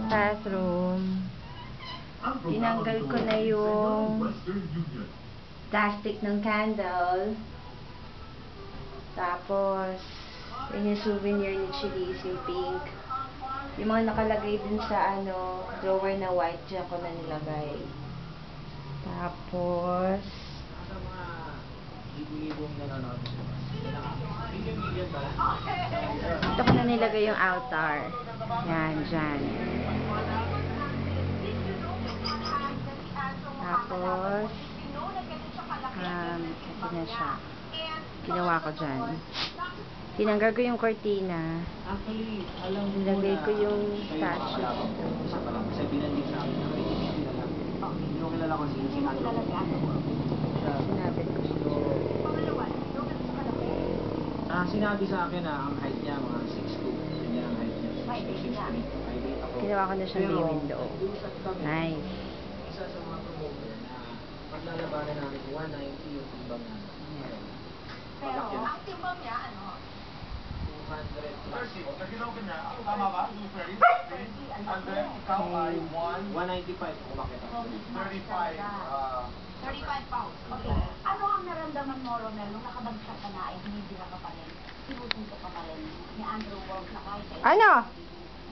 bathroom. Tinanggal ko na yung plastic ng candle. Tapos, yun yung souvenir ni Chili's, yung pink. Yung mga nakalagay din sa drawer na white, dyan ko na nilagay. Tapos, dito ko na nilagay yung altar. Yan, dyan. Tapos, ito na siya. Ginawa ko dyan. Tinanggal ko yung cortina. Nilagay ko yung statue. Kasi binandig sa akin. Hindi ko kilala ko sinabi ko siya. Sinabi sa akin na ang height niya mga 6'2". Yan ang height niya. 6'2". Ginawa ko na siya may window. Nice. Isa sa mga promoter na paglalabanan namin 190 yung timbang namin. Pero ang timbang niya, 200 plus. tama ba? 230? And then, ikaw ay 195 kung umakit ako. 35 pounds. Okay. Ano ang naramdaman mo, Romel, nung nakabagsak ka na ay hindi ka pa rin? Sinusunto ka pa rin ni Andrew Wong na kahit Ano?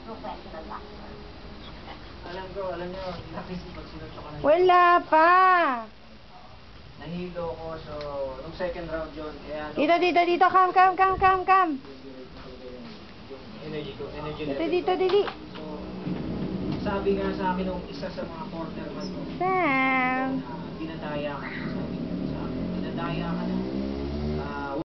professional boxer. Alam nyo, nakisip pag sinuntok ko na. Wala pa. Nahilo ko, so, nung second round yun, kaya... Dito. Come. Yung energy ko, energy level. Dito, Didi. So, sabi nga sa akin nung isa sa mga corner man ko, Sam. dinadaya ka, sabi niya sa akin, dinadaya ka na.